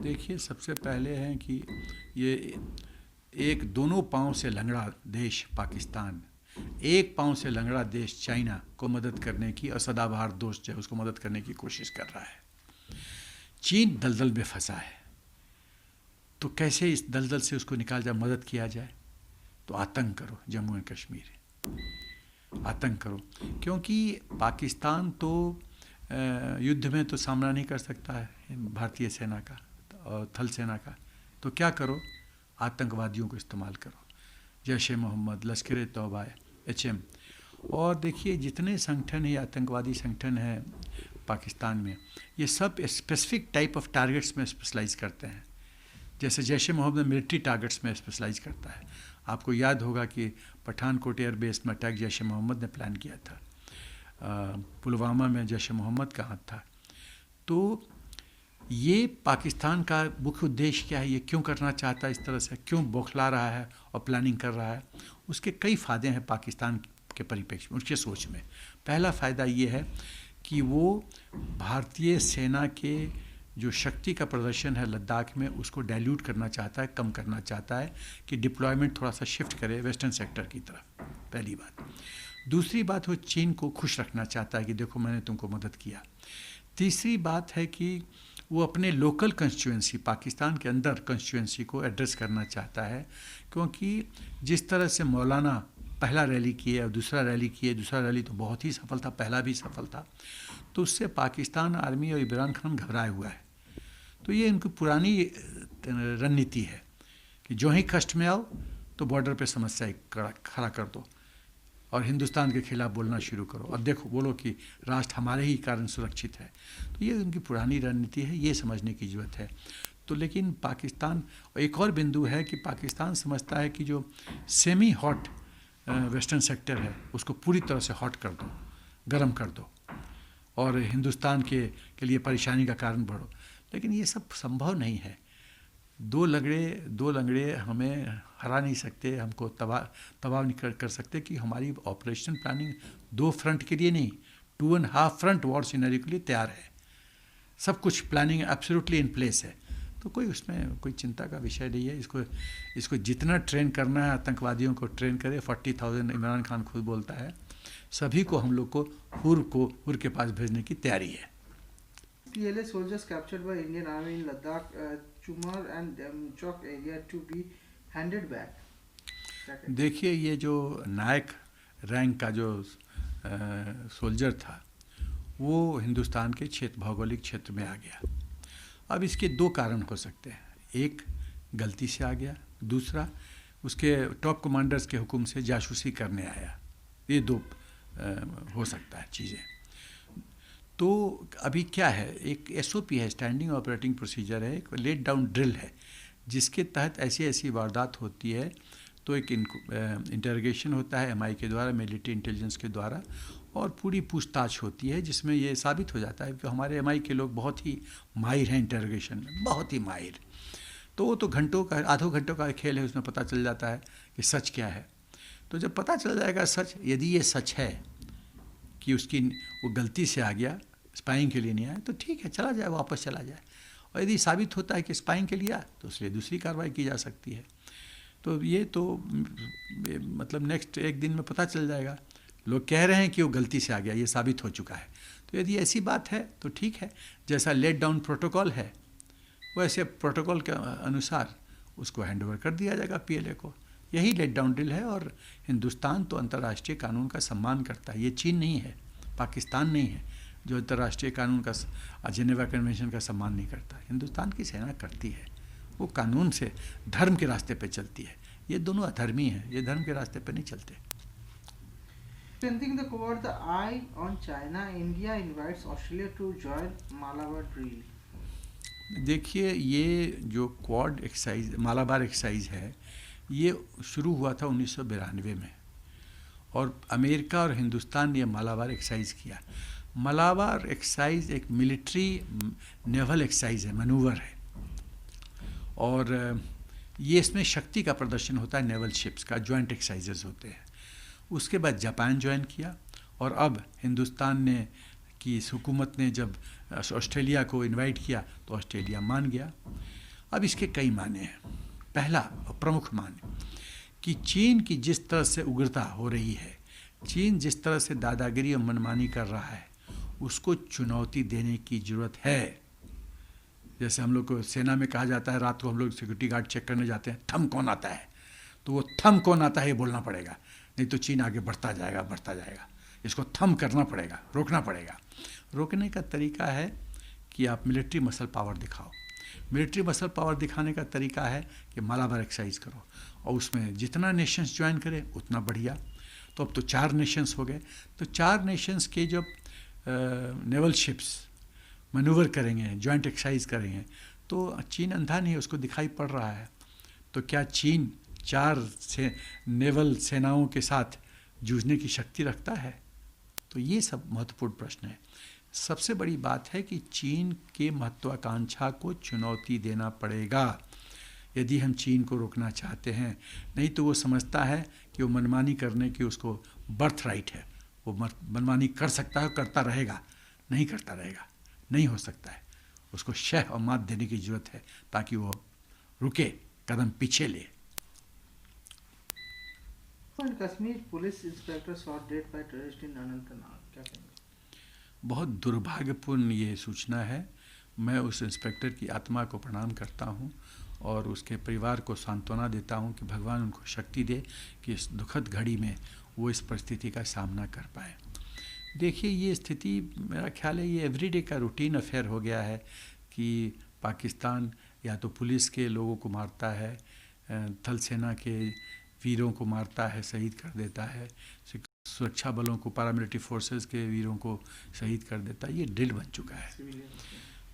देखिए, सबसे पहले है कि ये एक दोनों पाँव से लंगड़ा देश पाकिस्तान, एक पाँव से लंगड़ा देश चाइना को मदद करने की और सदाबहार दोस्त जो है उसको मदद करने की कोशिश कर रहा है। चीन दलदल में फंसा है, तो कैसे इस दलदल से उसको निकाल जाए, मदद किया जाए? तो आतंक करो, जम्मू एंड कश्मीर आतंक करो, क्योंकि पाकिस्तान तो युद्ध में तो सामना नहीं कर सकता है भारतीय सेना का और थल सेना का, तो क्या करो, आतंकवादियों को इस्तेमाल करो, जैश ए मोहम्मद, लश्कर ए तौबा, HM। और देखिए जितने संगठन है, आतंकवादी संगठन हैं पाकिस्तान में, ये सब स्पेसिफिक टाइप ऑफ टारगेट्स में स्पेशलाइज करते हैं। जैसे जैश ए मोहम्मद मिलिट्री टारगेट्स में स्पेशलाइज करता है। आपको याद होगा कि पठानकोट एयर बेस में अटैक जैश ए मोहम्मद ने प्लान किया था, पुलवामा में जैश ए मोहम्मद का हाथ था। तो ये पाकिस्तान का मुख्य उद्देश्य क्या है, ये क्यों करना चाहता है इस तरह से, क्यों बौखला रहा है और प्लानिंग कर रहा है? उसके कई फ़ायदे हैं पाकिस्तान के परिप्रेक्ष्य में, उसके सोच में। पहला फ़ायदा ये है कि वो भारतीय सेना के जो शक्ति का प्रदर्शन है लद्दाख में, उसको डाइल्यूट करना चाहता है, कम करना चाहता है, कि डिप्लॉयमेंट थोड़ा सा शिफ्ट करे वेस्टर्न सेक्टर की तरफ, पहली बात। दूसरी बात, वो चीन को खुश रखना चाहता है कि देखो मैंने तुमको मदद किया। तीसरी बात है कि वो अपने लोकल कंस्टिट्यूएंसी, पाकिस्तान के अंदर कंस्टिट्यूएंसी को एड्रेस करना चाहता है, क्योंकि जिस तरह से मौलाना पहला रैली किए और दूसरा रैली किए, दूसरा रैली तो बहुत ही सफल था, पहला भी सफल था, तो उससे पाकिस्तान आर्मी और इमरान खान घबराए हुआ है। तो ये इनकी पुरानी रणनीति है कि जो ही कष्ट में आओ तो बॉर्डर पे समस्या खड़ा कर दो और हिंदुस्तान के खिलाफ बोलना शुरू करो और देखो बोलो कि राष्ट्र हमारे ही कारण सुरक्षित है। तो ये उनकी पुरानी रणनीति है, ये समझने की ज़रूरत है। तो लेकिन पाकिस्तान, एक और बिंदु है कि पाकिस्तान समझता है कि जो सेमी हॉट वेस्टर्न सेक्टर है उसको पूरी तरह से हॉट कर दो, गर्म कर दो और हिंदुस्तान के लिए परेशानी का कारण बढ़ो। लेकिन ये सब संभव नहीं है। दो लंगड़े हमें हरा नहीं सकते, हमको तबाह नहीं कर सकते, कि हमारी ऑपरेशन प्लानिंग 2 फ्रंट के लिए नहीं, 2.5 फ्रंट वॉर सिनेरियो के लिए तैयार है। सब कुछ प्लानिंग एब्सोल्युटली इन प्लेस है। तो कोई उसमें कोई चिंता का विषय नहीं है। इसको जितना ट्रेन करना है आतंकवादियों को ट्रेन करे। 40,000 इमरान खान खुद बोलता है, सभी को हम लोग को हुर के पास भेजने की तैयारी है। PLA soldiers captured by Indian Army in Ladakh, Chumar and Demchok area to be handed back. देखिए, ये जो नायक रैंक का जो सोल्जर था वो हिंदुस्तान के भौगोलिक क्षेत्र में आ गया। अब इसके 2 कारण हो सकते हैं, एक गलती से आ गया, दूसरा उसके टॉप कमांडर्स के हुक्म से जासूसी करने आया। ये 2 हो सकता है चीज़ें। तो अभी क्या है, एक SOP है, स्टैंडिंग ऑपरेटिंग प्रोसीजर है, एक लेट डाउन ड्रिल है, जिसके तहत ऐसी वारदात होती है तो एक इंटरोगेशन होता है MI के द्वारा, मिलिट्री इंटेलिजेंस के द्वारा, और पूरी पूछताछ होती है जिसमें ये साबित हो जाता है कि हमारे MI के लोग बहुत ही माहिर हैं इंटरोगेशन में, बहुत ही माहिर। तो वो तो आधों घंटों का खेल है, उसमें पता चल जाता है कि सच क्या है। तो जब पता चल जाएगा सच, यदि ये सच है कि वो गलती से आ गया, स्पाइंग के लिए नहीं आया, तो ठीक है, चला जाए, वापस चला जाए। और यदि साबित होता है कि स्पाइंग के लिए आया तो उसलिए दूसरी कार्रवाई की जा सकती है। तो ये तो मतलब नेक्स्ट 1 दिन में पता चल जाएगा। लोग कह रहे हैं कि वो गलती से आ गया, ये साबित हो चुका है। तो यदि ऐसी बात है तो ठीक है, जैसा लेट डाउन प्रोटोकॉल है वैसे प्रोटोकॉल के अनुसार उसको हैंडओवर कर दिया जाएगा PLA को। यही लेट डाउन ड्रिल है। और हिंदुस्तान तो अंतर्राष्ट्रीय कानून का सम्मान करता है, ये चीन नहीं है, पाकिस्तान नहीं है जो अंतर्राष्ट्रीय कानून का, जेनेवा कन्वेंशन का सम्मान नहीं करता। हिंदुस्तान की सेना करती है, वो कानून से, धर्म के रास्ते पे चलती है। ये दोनों अधर्मी हैं, ये धर्म के रास्ते पे नहीं चलते। Strengthening the Quad, the eye on China, India invites Australia to join Malabar drill. देखिए, ये जो क्वाड एक्सरसाइज, मालाबार एक्सरसाइज है, ये शुरू हुआ था 1992 में, और अमेरिका और हिंदुस्तान ने मालाबार एक्सरसाइज किया। मालाबार एक्सरसाइज एक मिलिट्री नेवल एक्सरसाइज है, मनूवर है, और ये इसमें शक्ति का प्रदर्शन होता है, नेवल शिप्स का जॉइंट एक्सरसाइजेज होते हैं। उसके बाद जापान ज्वाइन किया, और अब हिंदुस्तान ने की हुकूमत ने जब ऑस्ट्रेलिया को इनवाइट किया तो ऑस्ट्रेलिया मान गया। अब इसके कई माने हैं। पहला और प्रमुख माने कि चीन की जिस तरह से उग्रता हो रही है, चीन जिस तरह से दादागिरी और मनमानी कर रहा है, उसको चुनौती देने की ज़रूरत है। जैसे हम लोग को सेना में कहा जाता है, रात को हम लोग सिक्योरिटी गार्ड चेक करने जाते हैं, थम कौन आता है, तो वो थम कौन आता है ये बोलना पड़ेगा, नहीं तो चीन आगे बढ़ता जाएगा। इसको थम करना पड़ेगा, रोकना पड़ेगा। रोकने का तरीका है कि आप मिलिट्री मसल पावर दिखाओ। मिलिट्री मसल पावर दिखाने का तरीका है कि मालाबार एक्सरसाइज करो, और उसमें जितना नेशंस ज्वाइन करें उतना बढ़िया। तो अब तो 4 नेशंस हो गए, तो 4 नेशंस के जब नेवल शिप्स मैनूवर करेंगे, जॉइंट एक्सरसाइज करेंगे, तो चीन अंधा नहीं है, उसको दिखाई पड़ रहा है। तो क्या चीन 4 नेवल सेनाओं के साथ जूझने की शक्ति रखता है? तो ये सब महत्वपूर्ण प्रश्न है। सबसे बड़ी बात है कि चीन के महत्वाकांक्षा को चुनौती देना पड़ेगा यदि हम चीन को रोकना चाहते हैं। नहीं तो वो समझता है कि वो मनमानी करने की उसको बर्थ राइट है, वो मनमानी कर सकता है, करता रहेगा, नहीं करता रहेगा, नहीं हो सकता है। उसको शह और मात देने की ज़रूरत है ताकि वो रुके, कदम पीछे ले। Kashmir police inspector shot dead by terrorist इन अनंतनाग, क्या कहेंगे? बहुत दुर्भाग्यपूर्ण ये सूचना है। मैं उस इंस्पेक्टर की आत्मा को प्रणाम करता हूँ और उसके परिवार को सांत्वना देता हूँ कि भगवान उनको शक्ति दे कि इस दुखद घड़ी में वो इस परिस्थिति का सामना कर पाए। देखिए, ये स्थिति मेरा ख्याल है ये एवरीडे का रूटीन अफेयर हो गया है कि पाकिस्तान या तो पुलिस के लोगों को मारता है, थल सेना के वीरों को मारता है, शहीद कर देता है, सुरक्षा बलों को, पैरामिलिट्री फोर्सेस के वीरों को शहीद कर देता है। ये ड्रिल बन चुका है।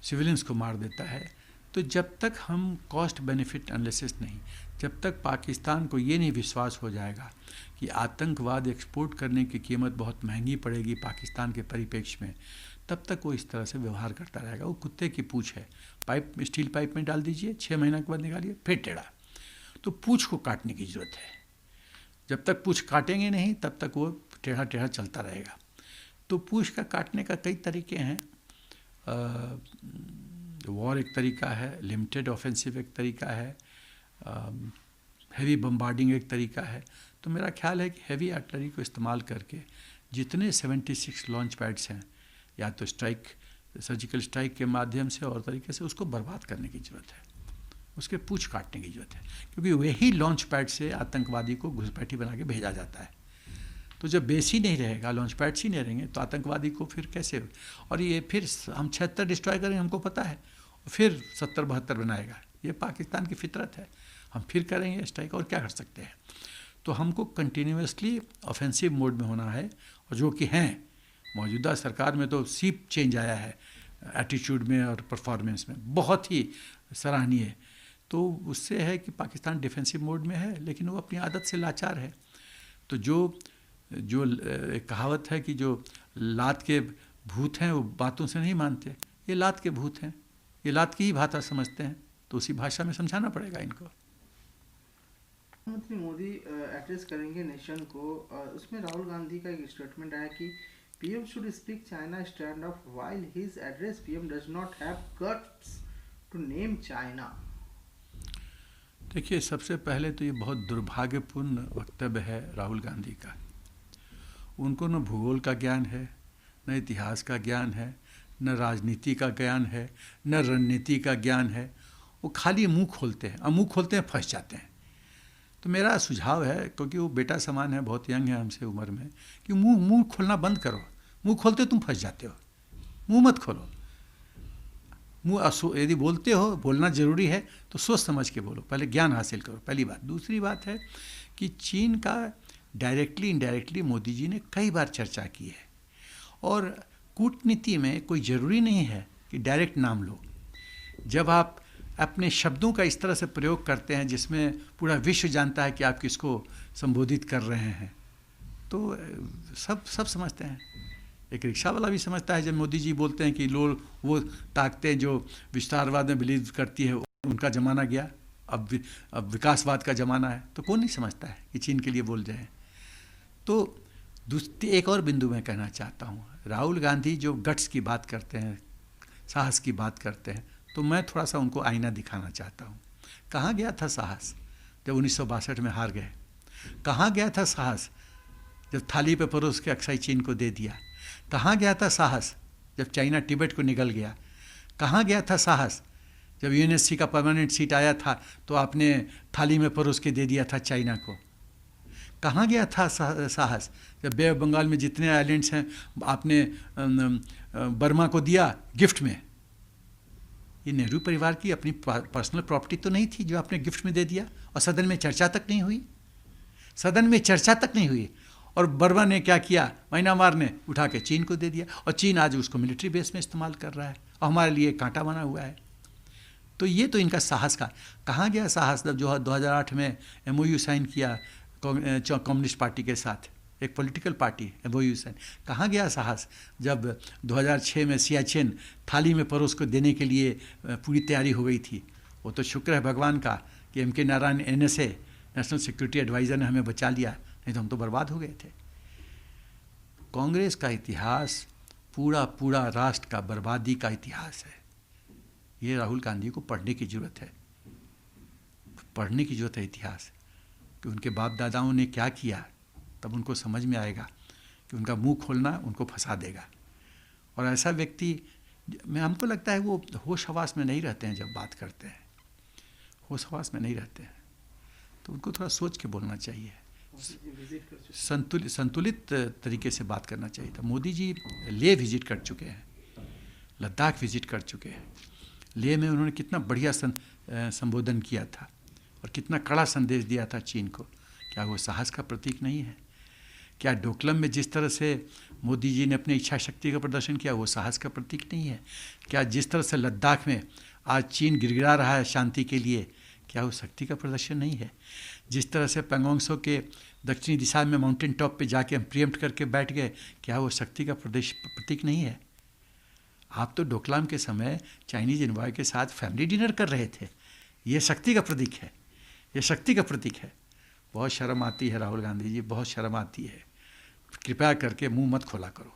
सिविलियंस को मार देता है। तो जब तक हम कॉस्ट बेनिफिट एनालिसिस नहीं, जब तक पाकिस्तान को ये नहीं विश्वास हो जाएगा कि आतंकवाद एक्सपोर्ट करने की कीमत बहुत महंगी पड़ेगी पाकिस्तान के परिप्रेक्ष्य में, तब तक वो इस तरह से व्यवहार करता रहेगा। वो कुत्ते की पूँछ है, पाइप स्टील पाइप में डाल दीजिए, 6 महीने के बाद निकालिए, फिर टेढ़ा। तो पूँछ को काटने की ज़रूरत है। जब तक पूँछ काटेंगे नहीं तब तक वो टेढ़ा टेढ़ा चलता रहेगा। तो पूँछ का काटने का कई तरीके हैं। वॉर एक तरीका है, लिमिटेड ऑफेंसिव एक तरीका है, हैवी बम्बार्डिंग एक तरीका है। तो मेरा ख्याल है कि हैवी आर्टिलरी को इस्तेमाल करके जितने 76 लॉन्च पैड्स हैं, या तो स्ट्राइक, सर्जिकल स्ट्राइक के माध्यम से और तरीके से उसको बर्बाद करने की ज़रूरत है, उसके पूँछ काटने की ज़रूरत है, क्योंकि वही लॉन्च पैड से आतंकवादी को घुसपैठी बना के भेजा जाता है। तो जब बेस ही नहीं रहेगा, लॉन्च पैड्स ही नहीं रहेंगे, तो आतंकवादी को फिर कैसे, और ये फिर हम 76 डिस्ट्रॉय करेंगे, हमको पता है, फिर 70-72 बनाएगा। ये पाकिस्तान की फितरत है। हम फिर करेंगे स्ट्राइक, और क्या कर सकते हैं। तो हमको कंटिन्यूसली ऑफेंसिव मोड में होना है, और जो कि हैं मौजूदा सरकार में तो सीप चेंज आया है एटीट्यूड में और परफॉर्मेंस में, बहुत ही सराहनीय। तो उससे है कि पाकिस्तान डिफेंसिव मोड में है, लेकिन वो अपनी आदत से लाचार है। तो जो एक कहावत है कि जो लात के भूत हैं वो बातों से नहीं मानते, ये लात के भूत हैं, ये लात की ही भाषा समझते हैं, तो उसी भाषा में समझाना पड़ेगा इनको। प्रधानमंत्री मोदी एड्रेस करेंगे नेशन को, उसमें राहुल गांधी का एक स्टेटमेंट आया कि PM should speak China stand off, while his address PM does not have guts to name China. देखिए, सबसे पहले तो ये बहुत दुर्भाग्यपूर्ण वक्तव्य है राहुल गांधी का। उनको न भूगोल का ज्ञान है, न इतिहास का ज्ञान है, न राजनीति का ज्ञान है, न रणनीति का ज्ञान है। वो खाली मुंह खोलते हैं, और मुंह खोलते हैं फंस जाते हैं। तो मेरा सुझाव है, क्योंकि वो बेटा समान है, बहुत यंग है हमसे उम्र में, कि मुंह खोलना बंद करो। मुंह खोलते तुम फंस जाते हो, मुंह मत खोलो। मुँह यदि बोलते हो, बोलना ज़रूरी है तो सोच समझ के बोलो, पहले ज्ञान हासिल करो, पहली बात। दूसरी बात है कि चीन का डायरेक्टली इनडायरेक्टली मोदी जी ने कई बार चर्चा की है, और कूटनीति में कोई ज़रूरी नहीं है कि डायरेक्ट नाम लो। जब आप अपने शब्दों का इस तरह से प्रयोग करते हैं जिसमें पूरा विश्व जानता है कि आप किसको संबोधित कर रहे हैं, तो सब समझते हैं। एक रिक्शा वाला भी समझता है जब मोदी जी बोलते हैं कि लोग वो ताकतें जो विस्तारवाद में बिलीव करती है उनका ज़माना गया, अब विकासवाद का ज़माना है। तो कौन नहीं समझता है कि चीन के लिए बोल रहे हैं। तो एक और बिंदु मैं कहना चाहता हूँ, राहुल गांधी जो गट्स की बात करते हैं, साहस की बात करते हैं, तो मैं थोड़ा सा उनको आईना दिखाना चाहता हूँ। कहाँ गया था साहस जब 1962 में हार गए? कहाँ गया था साहस जब थाली पे परोस के अक्साई चीन को दे दिया? कहाँ गया था साहस जब चाइना तिब्बत को निगल गया? कहाँ गया था साहस जब यूएनएससी का परमानेंट सीट आया था तो आपने थाली में परोस के दे दिया था चाइना को? कहाँ गया था साहस जब बे ऑफ बंगाल में जितने आइलैंड्स हैं आपने बर्मा को दिया गिफ्ट में? ये नेहरू परिवार की अपनी पर्सनल प्रॉपर्टी तो नहीं थी जो आपने गिफ्ट में दे दिया, और सदन में चर्चा तक नहीं हुई, सदन में चर्चा तक नहीं हुई। और बर्मा ने क्या किया? म्यांमार ने उठा के चीन को दे दिया, और चीन आज उसको मिलिट्री बेस में इस्तेमाल कर रहा है और हमारे लिए कांटा बना हुआ है। तो ये तो इनका साहस का। कहाँ गया साहस जब जो 2008 में MOU साइन किया कम्युनिस्ट पार्टी के साथ, एक पॉलिटिकल पार्टी MOU साइन? कहाँ गया साहस जब 2006 में सियाचिन थाली में परोस को देने के लिए पूरी तैयारी हो गई थी? वो तो शुक्र है भगवान का कि MK Narayan NSA national security adviser ने हमें बचा लिया, नहीं तो हम तो बर्बाद हो गए थे। कांग्रेस का इतिहास पूरा पूरा राष्ट्र का बर्बादी का इतिहास है। ये राहुल गांधी को पढ़ने की ज़रूरत है, पढ़ने की ज़रूरत है इतिहास, कि उनके बाप दादाओं ने क्या किया, तब उनको समझ में आएगा कि उनका मुंह खोलना उनको फंसा देगा। और ऐसा व्यक्ति हमको लगता है वो होश हवास में नहीं रहते हैं, जब बात करते हैं होश हवास में नहीं रहते हैं, तो उनको थोड़ा सोच के बोलना चाहिए, संतुलित तरीके से बात करना चाहिए था। मोदी जी लेह विजिट कर चुके हैं, लद्दाख विजिट कर चुके हैं। लेह में उन्होंने कितना बढ़िया संबोधन किया था और कितना कड़ा संदेश दिया था चीन को। क्या वो साहस का प्रतीक नहीं है? क्या डोकलम में जिस तरह से मोदी जी ने अपनी इच्छा शक्ति का प्रदर्शन किया वो साहस का प्रतीक नहीं है? क्या जिस तरह से लद्दाख में आज चीन गिड़गिड़ा रहा है शांति के लिए, क्या वो शक्ति का प्रदर्शन नहीं है? जिस तरह से पैंगोंग त्सो के दक्षिणी दिशा में माउंटेन टॉप पे जाके हम प्रीएम्प्ट करके बैठ गए, क्या वो शक्ति का प्रतीक नहीं है? आप तो डोकलाम के समय चाइनीज एनवॉय के साथ फैमिली डिनर कर रहे थे, ये शक्ति का प्रतीक है, ये शक्ति का प्रतीक है। बहुत शर्म आती है राहुल गांधी जी, बहुत शर्म आती है। कृपया करके मुंह मत खोला करो।